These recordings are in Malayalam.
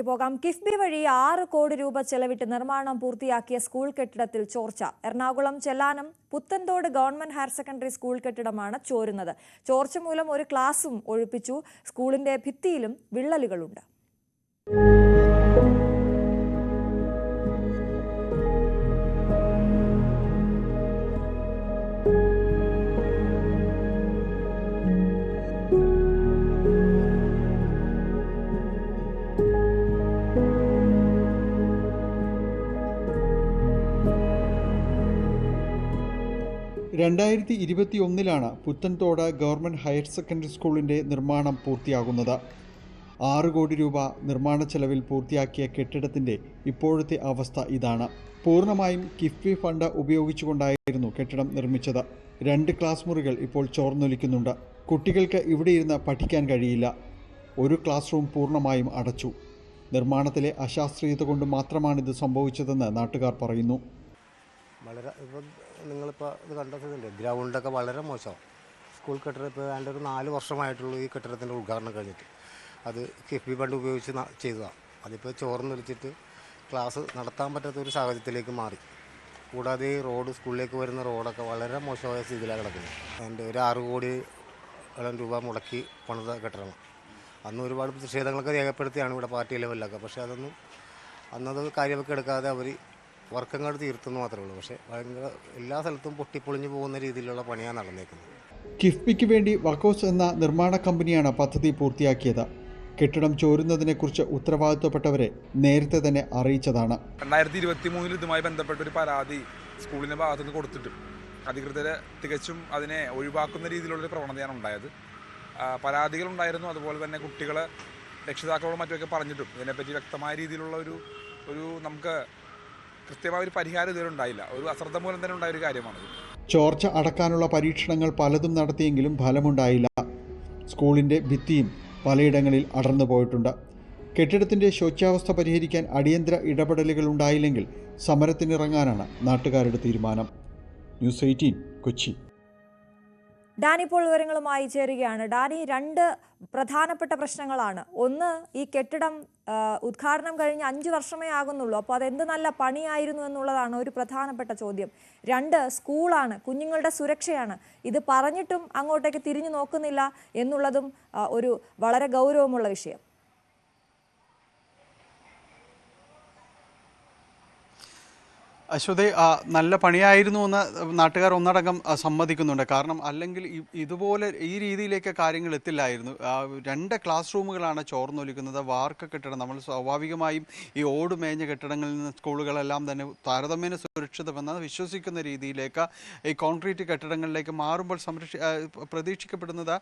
പോകാം. കിഫ്ബി വഴി 6 കോടി രൂപ ചെലവിട്ട് നിർമ്മാണം പൂർത്തിയാക്കിയ സ്കൂൾ കെട്ടിടത്തിൽ ചോർച്ച. Ernakulam Chellanam Puthenthode government higher secondary school കെട്ടിടമാണ് ചോരുന്നത്. ചോർച്ച മൂലം ഒരു ക്ലാസും ഒഴിപ്പിച്ചു. സ്കൂളിന്റെ ഭിത്തിയിലും വിള്ളലുകളുണ്ട്. രണ്ടായിരത്തി 2021 പുത്തൻതോട് ഗവൺമെൻറ് ഹയർ സെക്കൻഡറി സ്കൂളിൻ്റെ നിർമ്മാണം പൂർത്തിയാകുന്നത്. 6 കോടി രൂപ നിർമ്മാണ ചെലവിൽ പൂർത്തിയാക്കിയ കെട്ടിടത്തിൻ്റെ ഇപ്പോഴത്തെ അവസ്ഥ ഇതാണ്. പൂർണ്ണമായും കിഫ്ബി ഫണ്ട് ഉപയോഗിച്ചുകൊണ്ടായിരുന്നു കെട്ടിടം നിർമ്മിച്ചത്. 2 ക്ലാസ് മുറികൾ ഇപ്പോൾ ചോർന്നൊലിക്കുന്നുണ്ട്. കുട്ടികൾക്ക് ഇവിടെ ഇരുന്ന് പഠിക്കാൻ കഴിയില്ല. ഒരു ക്ലാസ് റൂം പൂർണ്ണമായും അടച്ചു. നിർമ്മാണത്തിലെ അശാസ്ത്രീയത കൊണ്ട് മാത്രമാണിത് സംഭവിച്ചതെന്ന് നാട്ടുകാർ പറയുന്നു. വളരെ ഇപ്പം നിങ്ങളിപ്പോൾ ഇത് കണ്ടതില്ലേ, ഗ്രൗണ്ടൊക്കെ വളരെ മോശമാണ്. സ്കൂൾ കെട്ടിടം ഇപ്പോൾ വേണ്ട ഒരു 4 വർഷമായിട്ടുള്ളൂ ഈ കെട്ടിടത്തിൻ്റെ ഉദ്ഘാടനം കഴിഞ്ഞിട്ട്. അത് കിഫ്ബി ഫണ്ട് ഉപയോഗിച്ച് ചെയ്തതാണ്. അതിപ്പോൾ ചോർന്നൊലിച്ചിട്ട് ക്ലാസ് നടത്താൻ പറ്റാത്ത ഒരു സാഹചര്യത്തിലേക്ക് മാറി. കൂടാതെ ഈ റോഡ്, സ്കൂളിലേക്ക് വരുന്ന റോഡൊക്കെ വളരെ മോശമായ സ്ഥിതിയിലാണ് കിടക്കുന്നത്. അതിൻ്റെ ഒരു 6 കോടി രൂപ മുടക്കി പണിത കെട്ടിടമാണ്. അന്ന് ഒരുപാട് പ്രതിഷേധങ്ങളൊക്കെ രേഖപ്പെടുത്തിയാണ് ഇവിടെ പാർട്ടി ലെവലിലൊക്കെ. പക്ഷേ അതൊന്നും അന്നത് കാര്യമൊക്കെ എടുക്കാതെ അവർ വർക്കങ്ങോട്ട് തീർത്തെന്ന് മാത്രമേ ഉള്ളൂ. പക്ഷേ ഭയങ്കര എല്ലാ സ്ഥലത്തും പൊട്ടിപ്പൊളിഞ്ഞു പോകുന്ന രീതിയിലുള്ള പണിയാണ് നടന്നേക്കുന്നത്. കിഫ്ബിക്ക് വേണ്ടി വർക്കോസ് എന്ന നിർമ്മാണ കമ്പനിയാണ് പദ്ധതി പൂർത്തിയാക്കിയത്. കെട്ടിടം ചോരുന്നതിനെക്കുറിച്ച് ഉത്തരവാദിത്വപ്പെട്ടവരെ നേരത്തെ തന്നെ അറിയിച്ചതാണ്. 2023 ഇതുമായി ബന്ധപ്പെട്ട ഒരു പരാതി സ്കൂളിൻ്റെ ഭാഗത്തുനിന്ന് കൊടുത്തിട്ടും അധികൃതരെ തികച്ചും അതിനെ ഒഴിവാക്കുന്ന രീതിയിലുള്ളൊരു പ്രവണതയാണ് ഉണ്ടായത്. പരാതികളുണ്ടായിരുന്നു. അതുപോലെ തന്നെ കുട്ടികളെ രക്ഷിതാക്കളോടും മറ്റുമൊക്കെ പറഞ്ഞിട്ടും ഇതിനെപ്പറ്റി വ്യക്തമായ രീതിയിലുള്ള ഒരു നമുക്ക് കൃത്യമായ ഒരു പരിഹാരം ഇതുവരെ ഉണ്ടായില്ല. ഒരു അശ്രദ്ധ മൂലം തന്നെ ഉണ്ടായ ഒരു കാര്യമാണത്. ചോർച്ച അടക്കാനുള്ള പരീക്ഷണങ്ങൾ പലതും നടത്തിയെങ്കിലും ഫലമുണ്ടായില്ല. സ്കൂളിൻ്റെ ഭിത്തിയും പലയിടങ്ങളിൽ അടർന്നു പോയിട്ടുണ്ട്. കെട്ടിടത്തിൻ്റെ ശോച്യാവസ്ഥ പരിഹരിക്കാൻ അടിയന്തര ഇടപെടലുകൾ ഉണ്ടായില്ലെങ്കിൽ സമരത്തിനിറങ്ങാനാണ് നാട്ടുകാരുടെ തീരുമാനം. ന്യൂസ് 18 കൊച്ചി. ഡാനി ഇപ്പോൾ വിവരങ്ങളുമായി ചേരുകയാണ്. ഡാനി, 2 പ്രധാനപ്പെട്ട പ്രശ്നങ്ങളാണ്. ഒന്ന്, ഈ കെട്ടിടം ഉദ്ഘാടനം കഴിഞ്ഞ് 5 വർഷമേ ആകുന്നുള്ളൂ. അപ്പോൾ അതെന്ത് നല്ല പണിയായിരുന്നു എന്നുള്ളതാണ് ഒരു പ്രധാനപ്പെട്ട ചോദ്യം. 2, സ്കൂളാണ്, കുഞ്ഞുങ്ങളുടെ സുരക്ഷയാണ്. ഇത് പറഞ്ഞിട്ടും അങ്ങോട്ടേക്ക് തിരിഞ്ഞു നോക്കുന്നില്ല എന്നുള്ളതും ഒരു വളരെ ഗൗരവമുള്ള വിഷയം. അശ്വതി, നല്ല പണിയായിരുന്നു എന്ന് നാട്ടുകാർ ഒന്നടങ്കം സമ്മതിക്കുന്നുണ്ട്. കാരണം അല്ലെങ്കിൽ ഇതുപോലെ ഈ രീതിയിലേക്ക് കാര്യങ്ങൾ എത്തില്ലായിരുന്നു. 2 ക്ലാസ് റൂമുകളാണ് ചോർന്നൊലിക്കുന്നത്. വാർക്ക കെട്ടിടം, നമ്മൾ സ്വാഭാവികമായും ഈ ഓട് മേഞ്ഞ കെട്ടിടങ്ങളിൽ നിന്ന് സ്കൂളുകളെല്ലാം തന്നെ താരതമ്യേന സുരക്ഷിതമെന്ന് വിശ്വസിക്കുന്ന രീതിയിലേക്ക് ഈ കോൺക്രീറ്റ് കെട്ടിടങ്ങളിലേക്ക് മാറുമ്പോൾ പ്രതീക്ഷിക്കപ്പെടുന്നത്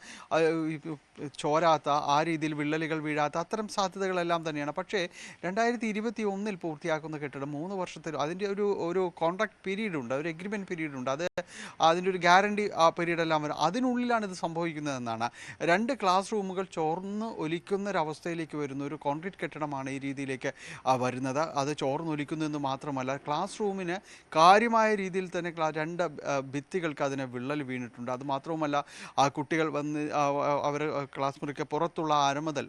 ചോരാത്ത, ആ രീതിയിൽ വിള്ളലുകൾ വീഴാത്ത അത്തരം സാധ്യതകളെല്ലാം തന്നെയാണ്. പക്ഷേ 2021 പൂർത്തിയാക്കുന്ന കെട്ടിടം 3 വർഷത്തിൽ അതിൻ്റെ ഒരു കോൺട്രാക്ട് പീരീഡ് ഉണ്ട്, ഒരു എഗ്രിമെൻറ്റ് പീരീഡ് ഉണ്ട്. അതിൻ്റെ ഒരു ഗ്യാരണ്ടി ആ പീരീഡ് എല്ലാം വരും. അതിനുള്ളിലാണ് ഇത് സംഭവിക്കുന്നതെന്നാണ്. 2 ക്ലാസ് റൂമുകൾ ചോർന്ന് ഒലിക്കുന്നൊരവസ്ഥയിലേക്ക് വരുന്ന ഒരു കോൺക്രീറ്റ് കെട്ടിടമാണ് ഈ രീതിയിലേക്ക് വരുന്നത്. അത് ചോർന്നൊലിക്കുന്നതെന്ന് മാത്രമല്ല, ക്ലാസ് റൂമിന് കാര്യമായ രീതിയിൽ തന്നെ 2 ഭിത്തികൾക്ക് അതിന് വിള്ളൽ വീണിട്ടുണ്ട്. അതുമാത്രവുമല്ല, ആ കുട്ടികൾ വന്ന് അവർ ക്ലാസ് മുറിക്ക് പുറത്തുള്ള അരമതൽ,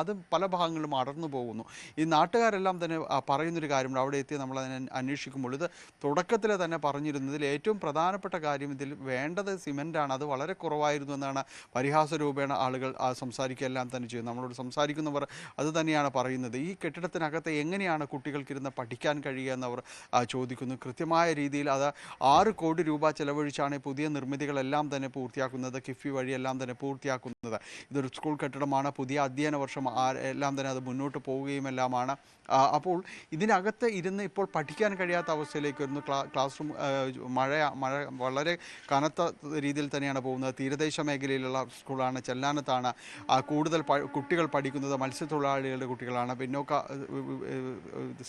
അത് പല ഭാഗങ്ങളിലും അടർന്നു പോകുന്നു. ഈ നാട്ടുകാരെല്ലാം തന്നെ പറയുന്നൊരു കാര്യമുണ്ട്. അവിടെ എത്തി നമ്മൾ അന്വേഷിക്കുമ്പോൾ ഇത് തുടക്കത്തിൽ തന്നെ പറഞ്ഞിരുന്നതിൽ ഏറ്റവും പ്രധാനപ്പെട്ട കാര്യം ഇതിൽ വേണ്ടത് സിമെൻ്റാണ്. അത് വളരെ കുറവായിരുന്നു എന്നാണ് പരിഹാസ രൂപേണ ആളുകൾ സംസാരിക്കുകയെല്ലാം തന്നെ ചെയ്യുന്നത്. നമ്മളോട് സംസാരിക്കുന്നവർ അത് തന്നെയാണ് പറയുന്നത്. ഈ കെട്ടിടത്തിനകത്ത് എങ്ങനെയാണ് കുട്ടികൾക്കിരുന്ന് പഠിക്കാൻ കഴിയുക എന്നവർ ചോദിക്കുന്നു. കൃത്യമായ രീതിയിൽ അത് 6 കോടി രൂപ ചെലവഴിച്ചാണ് പുതിയ നിർമ്മിതികളെല്ലാം തന്നെ പൂർത്തിയാക്കുന്നത്, കിഫ്ബി വഴിയെല്ലാം തന്നെ പൂർത്തിയാക്കുന്നത്. ഇതൊരു സ്കൂൾ കെട്ടിടമാണ്. പുതിയ അധ്യയന വർഷം എല്ലാം തന്നെ അത് മുന്നോട്ട് പോവുകയും എല്ലാമാണ്. അപ്പോൾ ഇതിനകത്ത് ഇരുന്ന് ഇപ്പോൾ പഠിക്കാൻ കഴിയാത്ത അവസ്ഥയിലേക്ക് വരുന്നു. ക്ലാസ് റൂം മഴ വളരെ കനത്ത രീതിയിൽ തന്നെയാണ് പോകുന്നത്. തീരദേശ മേഖലയിലുള്ള സ്കൂളാണ്, ചെല്ലാനത്താണ്. കൂടുതൽ കുട്ടികൾ പഠിക്കുന്നത് മത്സ്യത്തൊഴിലാളികളുടെ കുട്ടികളാണ്.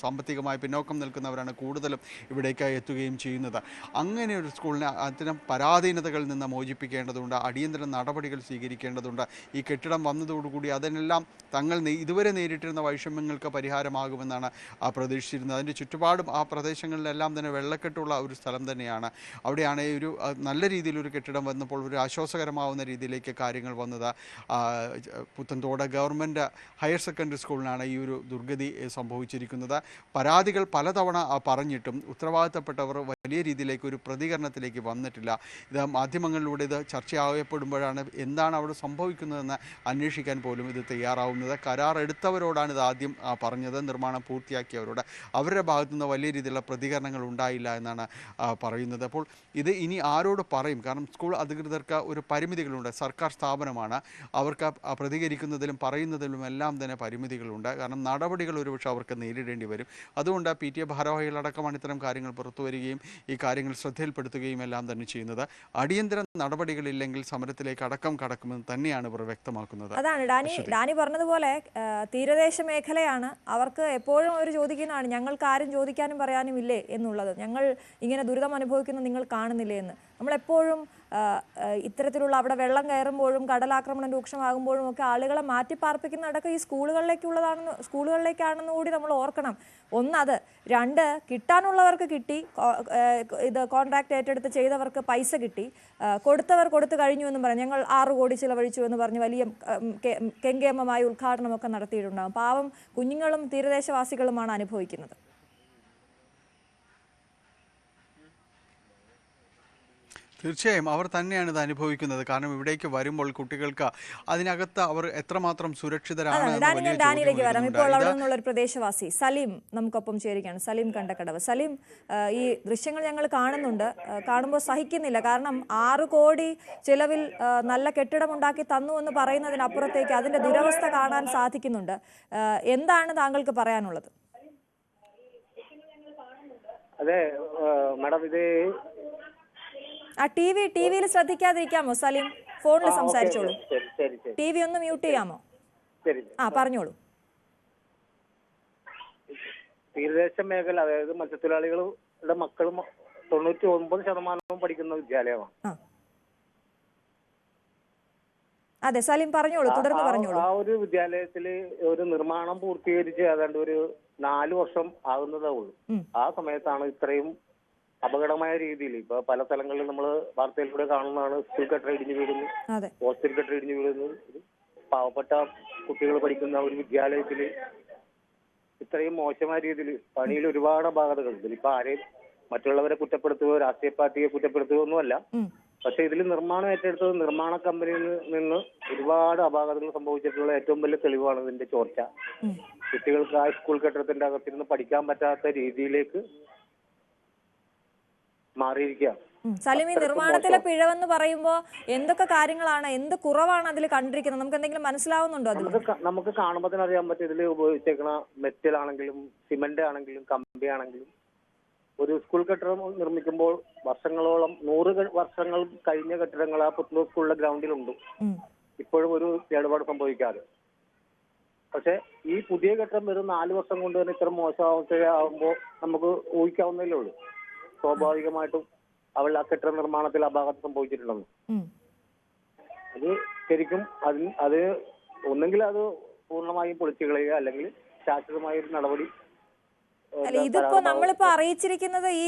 സാമ്പത്തികമായി പിന്നോക്കം നിൽക്കുന്നവരാണ് കൂടുതലും ഇവിടേക്ക് എത്തുകയും ചെയ്യുന്നത്. അങ്ങനെ ഒരു സ്കൂളിനെ അത്തരം പരാധീനതകളിൽ നിന്ന് മോചിപ്പിക്കേണ്ടതുണ്ട്. അടിയന്തര നടപടികൾ സ്വീകരിക്കേണ്ടതുണ്ട്. ഈ കെട്ടിടം വന്നതോടുകൂടി അതിനെല്ലാം തങ്ങൾ ഇതുവരെ നേരിട്ടിരുന്ന വൈഷമ്യങ്ങൾക്ക് പരിഹാരമാകുമെന്നാണ് പ്രതീക്ഷിച്ചിരുന്നത്. അതിൻ്റെ ചുറ്റുപാട് ചുറ്റുപാടും ആ പ്രദേശങ്ങളിലെല്ലാം തന്നെ വെള്ളക്കെട്ടുള്ള ഒരു സ്ഥലം തന്നെയാണ്. അവിടെയാണ് ഈ ഒരു നല്ല രീതിയിലൊരു കെട്ടിടം വന്നപ്പോൾ ഒരു ആശ്വാസകരമാവുന്ന രീതിയിലേക്ക് കാര്യങ്ങൾ വന്നത്. പുത്തൻതോട് ഗവൺമെൻറ് ഹയർ സെക്കൻഡറി സ്കൂളിനാണ് ഈ ഒരു ദുർഗതി സംഭവിച്ചിരിക്കുന്നത്. പരാതികൾ പലതവണ പറഞ്ഞിട്ടും ഉത്തരവാദിത്തപ്പെട്ടവർ വലിയ രീതിയിലേക്ക് ഒരു പ്രതികരണത്തിലേക്ക് വന്നിട്ടില്ല. ഇത് മാധ്യമങ്ങളിലൂടെ ഇത് ചർച്ചയാകപ്പെടുമ്പോഴാണ് എന്താണ് അവിടെ സംഭവിക്കുന്നതെന്ന് അന്വേഷിക്കാൻ പോലും ഇത് തയ്യാറാവുന്നത്. കരാർ എടുത്തവരോടാണ് ഇത് ആദ്യം പറഞ്ഞത്, നിർമ്മാണം പൂർത്തിയാക്കിയവരോട്. അവരുടെ ഭാഗത്തുനിന്ന് വലിയ രീതിയിലുള്ള പ്രതികരണങ്ങൾ ഉണ്ടായില്ല എന്നാണ് പറയുന്നത്. അപ്പോൾ ഇത് ഇനി ആരോട് പറയും? കാരണം സ്കൂൾ അധികൃതർക്ക് ഒരു പരിമിതികളുണ്ട്. സർക്കാർ സ്ഥാപനമാണ്, അവർക്ക് പ്രതികരിക്കുന്നതിലും പറയുന്നതിലും എല്ലാം തന്നെ പരിമിതികളുണ്ട്. കാരണം നടപടികൾ ഒരുപക്ഷെ അവർക്ക് നേരിടേണ്ടി വരും. അതുകൊണ്ട് PTA ഭാരവാഹികളടക്കമാണ് ഇത്തരം കാര്യങ്ങൾ പുറത്തു വരികയും ഈ കാര്യങ്ങൾ ശ്രദ്ധയിൽപ്പെടുത്തുകയും എല്ലാം തന്നെ ചെയ്യുന്നത്. അടിയന്തര നടപടികളില്ലെങ്കിൽ സമരത്തിലേക്ക് അടക്കം കടക്കുമെന്ന് തന്നെയാണ് ഇവർ വ്യക്തമാക്കുന്നത്. അതാണ് ഡാനി പറഞ്ഞതുപോലെ തീരദേശ മേഖലയാണ്. അവർക്ക് എപ്പോഴും അവർ ചോദിക്കുന്നതാണ്, ഞങ്ങൾക്ക് ആരും ചോദിക്കാനും പറയാനും ഇല്ലേ എന്നുള്ളത്. ഞങ്ങൾ ഇങ്ങനെ ദുരിതം അനുഭവിക്കുന്നത് നിങ്ങൾ കാണുന്നില്ലേ എന്ന്. നമ്മളെപ്പോഴും ഇത്തരത്തിലുള്ള അവിടെ വെള്ളം കയറുമ്പോഴും കടലാക്രമണം രൂക്ഷമാകുമ്പോഴും ഒക്കെ ആളുകളെ മാറ്റിപ്പാർപ്പിക്കുന്നതടക്കം ഈ സ്കൂളുകളിലേക്കാണെന്ന് കൂടി നമ്മൾ ഓർക്കണം. ഒന്നത്. രണ്ട്, കിട്ടാനുള്ളവർക്ക് കിട്ടി, ഇത് കോൺട്രാക്ട് ഏറ്റെടുത്ത് ചെയ്തവർക്ക് പൈസ കിട്ടി, കൊടുത്തവർ കൊടുത്തു കഴിഞ്ഞു എന്ന് പറഞ്ഞു. ഞങ്ങൾ 6 കോടി ചിലവഴിച്ചു എന്ന് പറഞ്ഞ് വലിയ കെങ്കേമമായ ഉദ്ഘാടനമൊക്കെ നടത്തിയിട്ടുണ്ടാകും. പാവം കുഞ്ഞുങ്ങളും തീരദേശവാസികളുമാണ് അനുഭവിക്കുന്നത്. തീർച്ചയായും അവർ തന്നെയാണ് ഇത് അനുഭവിക്കുന്നത്. കാരണം ഇവിടേക്ക് വരുമ്പോൾ കുട്ടികൾക്ക് അതിനകത്ത് അവർ എത്രമാത്രം സുരക്ഷിതരാണ്. ഡാനിയിലേക്ക് വരാം. ഇപ്പോൾ അവിടെ നിന്നുള്ള ഒരു പ്രദേശവാസി സലീം നമുക്കൊപ്പം ചേരുകയാണ്. സലീം കണ്ടക്കടവ്. സലീം, ഈ ദൃശ്യങ്ങൾ ഞങ്ങൾ കാണുന്നുണ്ട്, കാണുമ്പോൾ സഹിക്കുന്നില്ല. കാരണം 6 കോടി ചിലവിൽ നല്ല കെട്ടിടമുണ്ടാക്കി തന്നു എന്ന് പറയുന്നതിനപ്പുറത്തേക്ക് അതിന്റെ ദുരവസ്ഥ കാണാൻ സാധിക്കുന്നുണ്ട്. എന്താണ് താങ്കൾക്ക് പറയാനുള്ളത്? അതെ മാഡം, ഇത് ടിവിയിൽ ശ്രദ്ധിക്കാതിരിക്കാമോ സലീം? ഫോണിൽ സംസാരിച്ചോളൂ. TV ഒന്ന് മ്യൂട്ട് ചെയ്യാമോ? പറഞ്ഞോളൂ. തീരദേശ മേഖല, അതായത് മത്സ്യത്തൊഴിലാളികളുടെ മക്കളും 99% പഠിക്കുന്ന വിദ്യാലയമാണ്. അതെ സലീം, പറഞ്ഞോളൂ, തുടർന്ന് പറഞ്ഞോളൂ. ആ ഒരു വിദ്യാലയത്തില് ഒരു നിർമ്മാണം പൂർത്തീകരിച്ച് ഏതാണ്ട് ഒരു 4 വർഷം ആകുന്നതേ ഉള്ളൂ. ആ സമയത്താണ് ഇത്രയും അപകടമായ രീതിയിൽ ഇപ്പൊ പല സ്ഥലങ്ങളിലും നമ്മൾ വാർത്തയിലൂടെ കാണുന്നതാണ്. സ്കൂൾ കെട്ടിടം ഇടിഞ്ഞു വീഴുന്നു, ഹോസ്റ്റൽ കെട്ടിടം ഇടിഞ്ഞു വീഴുന്നു. പാവപ്പെട്ട കുട്ടികൾ പഠിക്കുന്ന ഒരു വിദ്യാലയത്തില് ഇത്രയും മോശമായ രീതിയിൽ പണിയിൽ ഒരുപാട് അപാകതകൾ. ഇതിലിപ്പോ ആരെയും മറ്റുള്ളവരെ കുറ്റപ്പെടുത്തുകയോ രാഷ്ട്രീയ പാർട്ടിയെ കുറ്റപ്പെടുത്തുകയോ ഒന്നുമല്ല. പക്ഷെ ഇതിൽ നിർമ്മാണം ഏറ്റെടുത്തത് നിർമ്മാണ കമ്പനിയിൽ നിന്ന് ഒരുപാട് അപാകതകൾ സംഭവിച്ചിട്ടുള്ള ഏറ്റവും വലിയ തെളിവാണ് ഇതിന്റെ ചോർച്ച. കുട്ടികൾക്ക് ആ സ്കൂൾ കെട്ടിടത്തിന്റെ അകത്തിരുന്ന് പഠിക്കാൻ പറ്റാത്ത രീതിയിലേക്ക് മാറിയിരിക്കുക. സലീം, ഈ നിർമ്മാണത്തിലെ പിഴവെന്ന് പറയുമ്പോൾ എന്തൊക്കെ കാര്യങ്ങളാണ്, എന്ത് കുറവാണ് അതിൽ കണ്ടിരിക്കുന്നത്? നമുക്ക് എന്തെങ്കിലും മനസ്സിലാവുന്നുണ്ടോ? നമുക്ക് കാണുമ്പോൾ തന്നെ അറിയാൻ പറ്റും. ഇതിൽ ഉപയോഗിച്ചേക്കുന്ന മെറ്റൽ ആണെങ്കിലും സിമന്റ് ആണെങ്കിലും കമ്പി ആണെങ്കിലും ഒരു സ്കൂൾ കെട്ടിടം നിർമ്മിക്കുമ്പോൾ വർഷങ്ങളോളം 100 വർഷങ്ങൾ കഴിഞ്ഞ കെട്ടിടങ്ങൾ ആ പുത്തൂർ സ്കൂളിലെ ഗ്രൗണ്ടിലുണ്ട്. ഇപ്പോഴും ഒരു കേടുപാട് സംഭവിക്കാതെ. പക്ഷെ ഈ പുതിയ കെട്ടിടം വെറും 4 വർഷം കൊണ്ട് തന്നെ ഇത്ര മോശമാവുമ്പോൾ നമുക്ക് ഊഹിക്കാവുന്നതേ ഉള്ളൂ. സ്വാഭാവികമായിട്ടും അവൾ ആ കെട്ടിട നിർമ്മാണത്തിൽ അപാകത സംഭവിച്ചിട്ടുണ്ടെന്ന്. അത് ശരിക്കും അത് ഒന്നെങ്കിൽ അത് പൂർണ്ണമായും പൊളിച്ചു കളയുക, അല്ലെങ്കിൽ ശാശ്വതമായ ഒരു നടപടി. ഇതിപ്പോ നമ്മളിപ്പോ അറിയിച്ചിരിക്കുന്നത് ഈ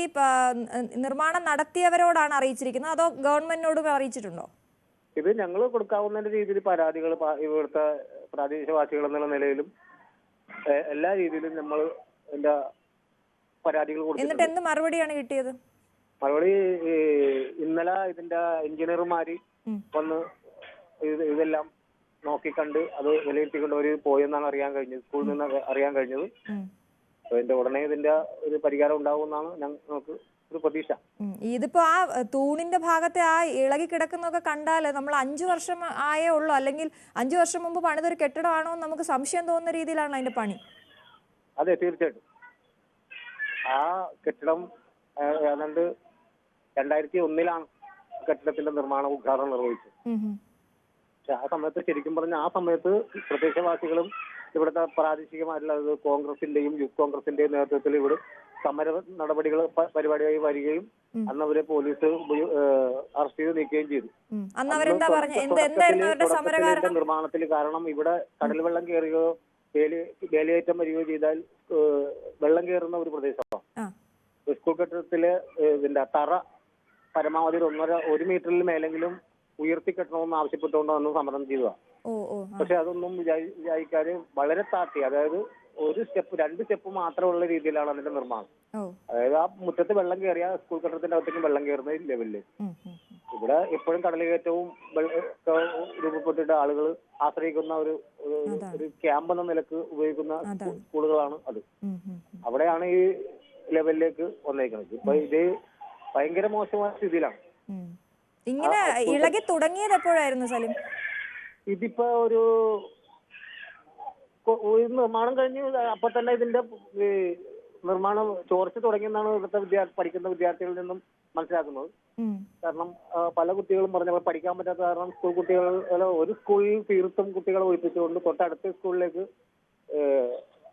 നിർമ്മാണം നടത്തിയവരോടാണ് അറിയിച്ചിരിക്കുന്നത്, അതോ ഗവൺമെന്റിനോടും അറിയിച്ചിട്ടുണ്ടോ? ഇത് ഞങ്ങൾ കൊടുക്കാവുന്ന രീതിയിൽ പരാതികൾ ഇവിടുത്തെ പ്രാദേശികവാസികൾ എന്നുള്ള നിലയിലും എല്ലാ രീതിയിലും നമ്മൾ എന്താ പരാതികൾ കൊടുത്തു. എന്നിട്ട് എന്ത് മറുപടിയാണ് കിട്ടിയത്? മറുപടി ഇന്നലെ ഇതിന്റെ എഞ്ചിനീയർമാര് വന്ന് ഇതെല്ലാം നോക്കിക്കണ്ട് അത് വിലയിരുത്തിക്കൊണ്ട് അവര് പോയെന്നാണ് അറിയാൻ കഴിഞ്ഞത്, സ്കൂളിൽ നിന്ന് അറിയാൻ കഴിഞ്ഞത്. അതിന്റെ ഉടനെ ഇതിന്റെ ഒരു പരിഹാരം ഉണ്ടാവുമെന്നാണ് ഞങ്ങൾക്ക് ഒരു പ്രതീക്ഷ. ഇതിപ്പോ ആ തൂണിന്റെ ഭാഗത്തെ ആ ഇളകി കിടക്കുന്നൊക്കെ കണ്ടാൽ നമ്മൾ 5 വർഷം ആയേ ഉള്ളൂ, അല്ലെങ്കിൽ 5 വർഷം മുമ്പ് പണിതൊരു കെട്ടിടമാണോ എന്ന് നമുക്ക് സംശയം തോന്നുന്ന രീതിയിലാണ് അതിന്റെ പണി. അതെ, തീർച്ചയായിട്ടും. ആ കെട്ടിടം ഏതാണ്ട് 2001 കെട്ടിടത്തിന്റെ നിർമ്മാണ ഉദ്ഘാടനം നിർവഹിച്ചത്. പക്ഷെ ആ സമയത്ത് ശരിക്കും പറഞ്ഞ ആ സമയത്ത് പ്രദേശവാസികളും ഇവിടുത്തെ പ്രാദേശികമായിട്ടുള്ള കോൺഗ്രസിന്റെയും യൂത്ത് കോൺഗ്രസിന്റെയും നേതൃത്വത്തിൽ ഇവിടെ സമര നടപടികൾ പരിപാടിയായി വരികയും അന്ന് അവരെ പോലീസ് അറസ്റ്റ് ചെയ്ത് നീക്കുകയും ചെയ്തു. നിർമ്മാണത്തിൽ കാരണം ഇവിടെ കടൽ വെള്ളം കയറുകയോ വേലിയേറ്റം വരികയോ ചെയ്താൽ വെള്ളം കയറുന്ന ഒരു പ്രദേശമാണ്. സ്കൂൾ കെട്ടിടത്തിലെ ഇതിന്റെ തറ പരമാവധി 1 മീറ്ററിൽ മേലെങ്കിലും ഉയർത്തി കെട്ടണമെന്ന് ആവശ്യപ്പെട്ടുകൊണ്ട് വന്ന് സമരം ചെയ്തതാണ്. പക്ഷെ അതൊന്നും വിചാരിക്കാതെ വളരെ താത്തി, അതായത് 2 സ്റ്റെപ്പ് മാത്രമുള്ള രീതിയിലാണ് അതിന്റെ നിർമ്മാണം. അതായത് ആ മുറ്റത്ത് വെള്ളം കയറിയ സ്കൂൾ കെട്ടിടത്തിന്റെ അകത്തേക്ക് വെള്ളം കയറുന്ന ലെവലില് ഇവിടെ എപ്പോഴും കടലുകയറ്റവും രൂപപ്പെട്ടിട്ട് ആളുകൾ ആശ്രയിക്കുന്ന ഒരു ക്യാമ്പ് എന്ന നിലക്ക് ഉപയോഗിക്കുന്ന സ്കൂളുകളാണ് അത്. അവിടെയാണ് ഈ ലെവലിലേക്ക് വന്നേക്കുന്നത്. ഇപ്പൊ ഇത് ഭയങ്കര മോശമായ സ്ഥിതിയിലാണ്. ഇങ്ങനെ ഇളകി തുടങ്ങിയത് എപ്പോഴായിരുന്നു സലിം? ഇതിപ്പോ ഒരു നിർമ്മാണം കഴിഞ്ഞ് അപ്പൊ തന്നെ ഇതിന്റെ നിർമ്മാണം ചോർച്ച തുടങ്ങിയെന്നാണ് ഇവിടുത്തെ പഠിക്കുന്ന വിദ്യാർത്ഥികളിൽ നിന്നും മനസ്സിലാക്കുന്നത്. കാരണം പല കുട്ടികളും പറഞ്ഞ പഠിക്കാൻ പറ്റാത്ത കാരണം സ്കൂൾ കുട്ടികൾ ഒരു സ്കൂളിൽ തീർത്തും കുട്ടികളെ ഒഴിപ്പിച്ചുകൊണ്ട് തൊട്ടടുത്ത സ്കൂളിലേക്ക്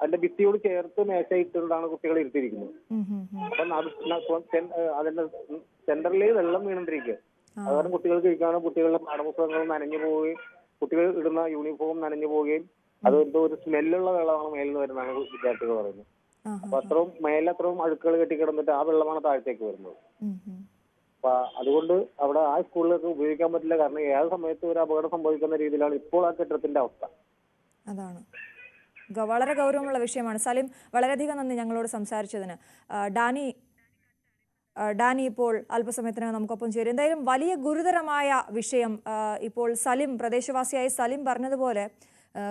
അതിന്റെ ഭിത്തിയോട് ചേർത്ത് മേശയിട്ടുകൊണ്ടാണ് കുട്ടികളെ ഇരുത്തിയിരിക്കുന്നത്. അപ്പം അതിന്റെ സെന്ററിൽ വെള്ളം വീണിരിക്കുക. അതുകാരണം കുട്ടികൾക്ക് ഇരിക്കാനും കുട്ടികളുടെ പാഠപുസ്തകങ്ങൾ നനഞ്ഞു പോവുകയും കുട്ടികൾ ഇടുന്ന യൂണിഫോം നനഞ്ഞു പോവുകയും അത് എന്തോ ഒരു സ്മെല്ലുള്ള വെള്ളമാണ് മേലിൽ നിന്ന് വരുന്നതാണ് വിദ്യാർത്ഥികൾ പറയുന്നത്. അപ്പൊ മേലത്രയും അഴുക്കുകൾ കെട്ടിക്കിടന്നിട്ട് ആ വെള്ളമാണ് താഴത്തേക്ക് വരുന്നത്. അപ്പൊ അതുകൊണ്ട് അവിടെ ആ സ്കൂളിലേക്ക് ഉപയോഗിക്കാൻ പറ്റില്ല. കാരണം ഏത് സമയത്തും ഒരു അപകടം സംഭവിക്കുന്ന രീതിയിലാണ് ഇപ്പോൾ ആ കെട്ടിടത്തിന്റെ അവസ്ഥ. അതാണ് വളരെ ഗൗരവമുള്ള വിഷയമാണ്. സലിം, വളരെയധികം നന്ദി ഞങ്ങളോട് സംസാരിച്ചതിന്. ഡാനി ഇപ്പോൾ അല്പസമയത്തിനകം നമുക്കൊപ്പം ചേരും. എന്തായാലും വലിയ ഗുരുതരമായ വിഷയം. ഇപ്പോൾ സലിം, പ്രദേശവാസിയായ സലിം പറഞ്ഞതുപോലെ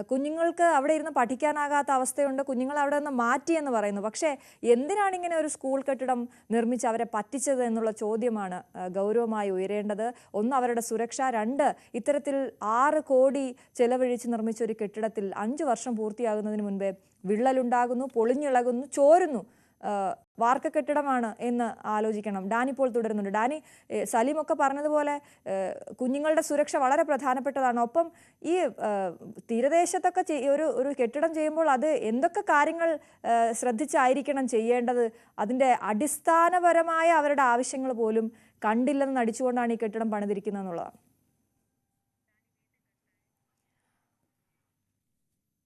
കുഞ്ഞുങ്ങൾക്ക് അവിടെ ഇരുന്ന് പഠിക്കാനാകാത്ത അവസ്ഥയുണ്ട്. കുഞ്ഞുങ്ങൾ അവിടെ നിന്ന് മാറ്റിയെന്ന് പറയുന്നു. പക്ഷേ എന്തിനാണ് ഇങ്ങനെ ഒരു സ്കൂൾ കെട്ടിടം നിർമ്മിച്ച് അവരെ പറ്റിച്ചത് എന്നുള്ള ചോദ്യമാണ് ഗൗരവമായി ഉയരേണ്ടത്. ഒന്ന്, അവരുടെ സുരക്ഷ. 2, ഇത്തരത്തിൽ 6 കോടി ചെലവഴിച്ച് നിർമ്മിച്ച ഒരു കെട്ടിടത്തിൽ 5 വർഷം പൂർത്തിയാകുന്നതിന് മുൻപേ വിള്ളലുണ്ടാകുന്നു, പൊളിഞ്ഞിളകുന്നു, ചോരുന്നു. വാർക്ക കെട്ടിടമാണ് എന്ന് ആലോചിക്കണം. ഡാനി ഇപ്പോൾ തുടരുന്നുണ്ട്. ഡാനി, സലീമൊക്കെ പറഞ്ഞതുപോലെ കുഞ്ഞുങ്ങളുടെ സുരക്ഷ വളരെ പ്രധാനപ്പെട്ടതാണ്. ഒപ്പം ഈ തീരദേശത്തൊക്കെ ഒരു കെട്ടിടം ചെയ്യുമ്പോൾ അത് എന്തൊക്കെ കാര്യങ്ങൾ ശ്രദ്ധിച്ചായിരിക്കണം ചെയ്യേണ്ടത്? അതിൻ്റെ അടിസ്ഥാനപരമായ അവരുടെ ആവശ്യങ്ങൾ പോലും കണ്ടില്ലെന്ന് നടിച്ചുകൊണ്ടാണ് ഈ കെട്ടിടം പണിതിരിക്കുന്നത് എന്നുള്ളതാണ്.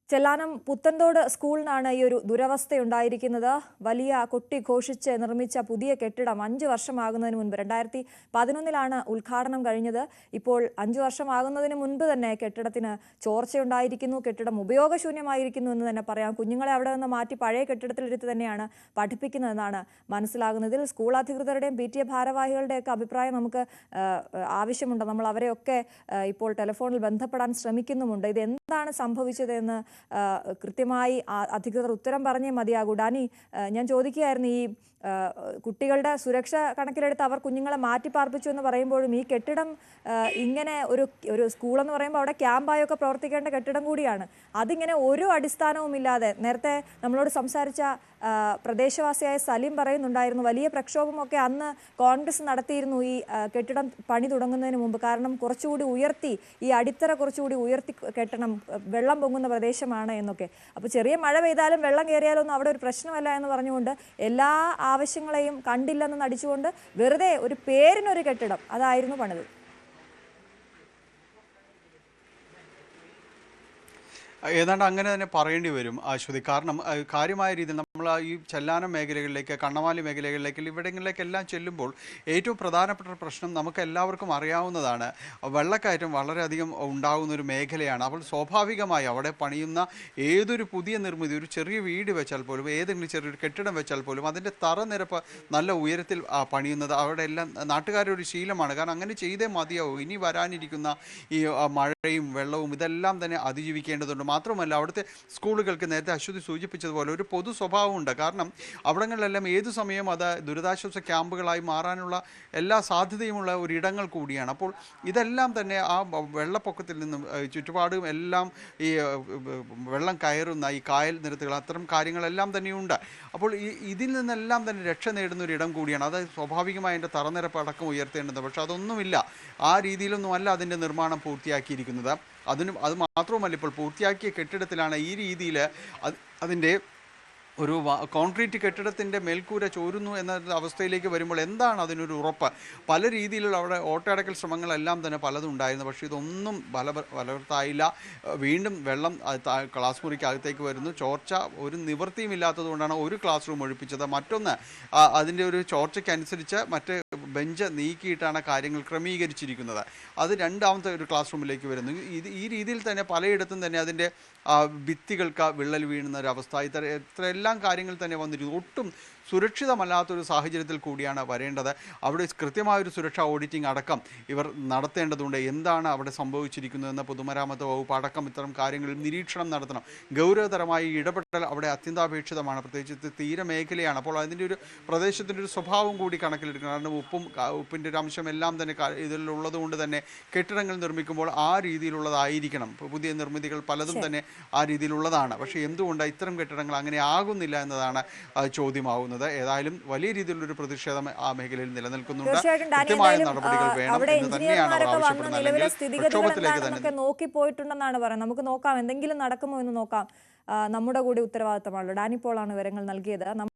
ചെല്ലാനം പുത്തൻതോട് സ്കൂളിനാണ് ഈ ഒരു ദുരവസ്ഥയുണ്ടായിരിക്കുന്നത്. വലിയ കൊട്ടിഘോഷിച്ച് നിർമ്മിച്ച പുതിയ കെട്ടിടം 5 വർഷമാകുന്നതിന് മുൻപ് 2011 ഉദ്ഘാടനം കഴിഞ്ഞത്. ഇപ്പോൾ 5 വർഷമാകുന്നതിന് മുൻപ് തന്നെ കെട്ടിടത്തിന് ചോർച്ചയുണ്ടായിരിക്കുന്നു, കെട്ടിടം ഉപയോഗശൂന്യമായിരിക്കുന്നു എന്ന് തന്നെ പറയാം. കുഞ്ഞുങ്ങളെ അവിടെ നിന്ന് മാറ്റി പഴയ കെട്ടിടത്തിലിരുത്തി തന്നെയാണ് പഠിപ്പിക്കുന്നതെന്നാണ് മനസ്സിലാകുന്നത്. ഇതിൽ സ്കൂൾ അധികൃതരുടെയും PTA ഭാരവാഹികളുടെയൊക്കെ അഭിപ്രായം നമുക്ക് ആവശ്യമുണ്ട്. നമ്മൾ അവരെയൊക്കെ ഇപ്പോൾ ടെലിഫോണിൽ ബന്ധപ്പെടാൻ ശ്രമിക്കുന്നുമുണ്ട്. ഇത് എന്താണ് സംഭവിച്ചതെന്ന് കൃത്യമായി അധികൃതർ ഉത്തരം പറഞ്ഞേ മതിയാകൂ. ഡാനി, ഞാൻ ചോദിക്കുകയായിരുന്നു, ഈ കുട്ടികളുടെ സുരക്ഷ കണക്കിലെടുത്ത് അവർ കുഞ്ഞുങ്ങളെ മാറ്റിപ്പാർപ്പിച്ചു എന്ന് പറയുമ്പോഴും ഈ കെട്ടിടം ഇങ്ങനെ ഒരു സ്കൂളെന്ന് പറയുമ്പോൾ അവിടെ ക്യാമ്പായൊക്കെ പ്രവർത്തിക്കേണ്ട കെട്ടിടം കൂടിയാണ്. അതിങ്ങനെ ഒരു അടിസ്ഥാനവും ഇല്ലാതെ, നേരത്തെ നമ്മളോട് സംസാരിച്ച പ്രദേശവാസിയായ സലീം പറയുന്നുണ്ടായിരുന്നു, വലിയ പ്രക്ഷോഭമൊക്കെ അന്ന് കോൺഗ്രസ് നടത്തിയിരുന്നു ഈ കെട്ടിടം പണി തുടങ്ങുന്നതിന് മുമ്പ്. കാരണം കുറച്ചുകൂടി ഉയർത്തി, ഈ അടിത്തറ കുറച്ചുകൂടി ഉയർത്തി കെട്ടണം, വെള്ളം പൊങ്ങുന്ന പ്രദേശമാണ് എന്നൊക്കെ. അപ്പോൾ ചെറിയ മഴ പെയ്താലും വെള്ളം കയറിയാലൊന്നും അവിടെ ഒരു പ്രശ്നമല്ല എന്ന് പറഞ്ഞുകൊണ്ട് എല്ലാ ആവശ്യങ്ങളെയും കണ്ടില്ലെന്ന് നടിച്ചുകൊണ്ട് വെറുതെ ഒരു പേരിനൊരു കെട്ടിടം അതായിരുന്നു പണിത്. ഏതാണ്ട് അങ്ങനെ തന്നെ പറയേണ്ടി വരും അശ്വതി. കാരണം കാര്യമായ രീതിയിൽ നമ്മൾ ഈ ചെല്ലാനം മേഖലകളിലേക്ക്, കണ്ണമാലി മേഖലകളിലേക്ക്, ഇവിടങ്ങളിലേക്കെല്ലാം ചെല്ലുമ്പോൾ ഏറ്റവും പ്രധാനപ്പെട്ട പ്രശ്നം നമുക്ക് എല്ലാവർക്കും അറിയാവുന്നതാണ്. വെള്ളക്കയറ്റം വളരെയധികം ഉണ്ടാകുന്ന ഒരു മേഖലയാണ്. അപ്പോൾ സ്വാഭാവികമായി അവിടെ പണിയുന്ന ഏതൊരു പുതിയ നിർമ്മിതി, ഒരു ചെറിയ വീട് വെച്ചാൽ പോലും, ഏതെങ്കിലും ചെറിയൊരു കെട്ടിടം വെച്ചാൽ പോലും അതിൻ്റെ തറനിരപ്പ് നല്ല ഉയരത്തിൽ പണിയുന്നത് അവിടെ എല്ലാം നാട്ടുകാരുടെ ഒരു ശീലമാണ്. കാരണം അങ്ങനെ ചെയ്തേ മതിയാവും. ഇനി വരാനിരിക്കുന്ന ഈ മഴയും വെള്ളവും ഇതെല്ലാം തന്നെ അതിജീവിക്കേണ്ടതുണ്ട്. മാത്രമല്ല അവിടുത്തെ സ്കൂളുകൾക്ക് നേരത്തെ അശ്വതി സൂചിപ്പിച്ചതുപോലെ ഒരു പൊതു സ്വഭാവമുണ്ട്. കാരണം അവിടങ്ങളിലെല്ലാം ഏതു സമയം അത് ദുരിതാശ്വാസ ക്യാമ്പുകളായി മാറാനുള്ള എല്ലാ സാധ്യതയുമുള്ള ഒരിടങ്ങൾ കൂടിയാണ്. അപ്പോൾ ഇതെല്ലാം തന്നെ ആ വെള്ളപ്പൊക്കത്തിൽ നിന്നും ചുറ്റുപാടും എല്ലാം ഈ വെള്ളം കയറുന്ന ഈ കായൽ നിരത്തുകൾ, അത്തരം കാര്യങ്ങളെല്ലാം തന്നെയുണ്ട്. അപ്പോൾ ഇതിൽ നിന്നെല്ലാം തന്നെ രക്ഷ നേടുന്ന ഒരു ഇടം കൂടിയാണ്. അത് സ്വാഭാവികമായി അതിൻ്റെ തറനിരപ്പ് അടക്കം ഉയർത്തേണ്ടത്. പക്ഷെ അതൊന്നുമില്ല, ആ രീതിയിലൊന്നുമല്ല അതിൻ്റെ നിർമ്മാണം പൂർത്തിയാക്കിയിരിക്കുന്നത്. അത് മാത്രവുമല്ല, ഇപ്പോൾ പൂർത്തിയാക്കിയ കെട്ടിടത്തിലാണ് ഈ രീതിയിൽ അതിൻ്റെ ഒരു കോൺക്രീറ്റ് കെട്ടിടത്തിൻ്റെ മേൽക്കൂര ചോരുന്നു എന്ന അവസ്ഥയിലേക്ക് വരുമ്പോൾ എന്താണ് അതിനൊരു ഉറപ്പ്? പല രീതിയിലുള്ള അവിടെ ഓട്ടയടക്കൽ ശ്രമങ്ങളെല്ലാം തന്നെ പലതും ഉണ്ടായിരുന്നു, പക്ഷേ ഇതൊന്നും ഫലവത്തായില്ല. വീണ്ടും വെള്ളം ക്ലാസ് മുറിക്ക് അകത്തേക്ക് വരുന്നു. ചോർച്ച ഒരു നിവൃത്തിയും ഇല്ലാത്തതുകൊണ്ടാണ് ഒരു ക്ലാസ് റൂം ഒഴിപ്പിച്ചത്. മറ്റൊന്ന് അതിൻ്റെ ഒരു ചോർച്ചയ്ക്കനുസരിച്ച് മറ്റ് ബെഞ്ച് നീക്കിയിട്ടാണ് കാര്യങ്ങൾ ക്രമീകരിച്ചിരിക്കുന്നത്. അത് രണ്ടാമത്തെ ഒരു ക്ലാസ് റൂമിലേക്ക് വരുന്നു. ഈ രീതിയിൽ തന്നെ പലയിടത്തും തന്നെ അതിൻ്റെ ഭിത്തികൾക്ക് വിള്ളൽ വീഴുന്ന ഒരവസ്ഥ, ഇത്രയെല്ലാം കാര്യങ്ങൾ തന്നെ വന്നിരിക്കുന്നു. ഒട്ടും സുരക്ഷിതമല്ലാത്തൊരു സാഹചര്യത്തിൽ കൂടിയാണ് വരേണ്ടത്. അവിടെ കൃത്യമായൊരു സുരക്ഷാ ഓഡിറ്റിംഗ് അടക്കം ഇവർ നടത്തേണ്ടതുണ്ട്. എന്താണ് അവിടെ സംഭവിച്ചിരിക്കുന്നതെന്ന് പൊതുമരാമത്ത് വകുപ്പ് അടക്കം ഇത്തരം കാര്യങ്ങളിൽ നിരീക്ഷണം നടത്തണം. ഗൗരവതരമായി ഇടപെടൽ അവിടെ അത്യന്താപേക്ഷിതമാണ്, പ്രത്യേകിച്ച് തീരമേഖലയാണ്. അപ്പോൾ അതിൻ്റെ ഒരു പ്രദേശത്തിൻ്റെ ഒരു സ്വഭാവം കൂടി കണക്കിലെടുക്കണം. കാരണം ഉപ്പിൻ്റെ ഒരു അംശം എല്ലാം തന്നെ ഇതിലുള്ളത് കൊണ്ട് തന്നെ കെട്ടിടങ്ങൾ നിർമ്മിക്കുമ്പോൾ ആ രീതിയിലുള്ളതായിരിക്കണം. പുതിയ നിർമ്മിതികൾ പലതും തന്നെ ആ രീതിയിലുള്ളതാണ്. പക്ഷേ എന്തുകൊണ്ട് ഇത്തരം കെട്ടിടങ്ങൾ അങ്ങനെ ആകുന്നില്ല എന്നതാണ് ചോദ്യമാവുന്നത്. ഏതായാലും വലിയ രീതിയിലുള്ളൊരു പ്രതിഷേധം ആ മേഖലയിൽ നിലനിൽക്കുന്നുണ്ട്. കൃത്യമായ നടപടികൾ വേണം എന്ന് തന്നെയാണ് അവർ ആവശ്യപ്പെടുന്നത്. പ്രക്ഷോഭത്തിലേക്ക് തന്നെ നോക്കിപ്പോയിട്ടുണ്ടെന്നാണ് പറയുന്നത്. നമുക്ക് നോക്കാം, എന്തെങ്കിലും നടക്കുമോ എന്ന് നോക്കാം. നമ്മുടെ കൂടി ഉത്തരവാദിത്തമാണല്ലോ. ഡാനി പോളാണ് വിവരങ്ങൾ നൽകിയത്.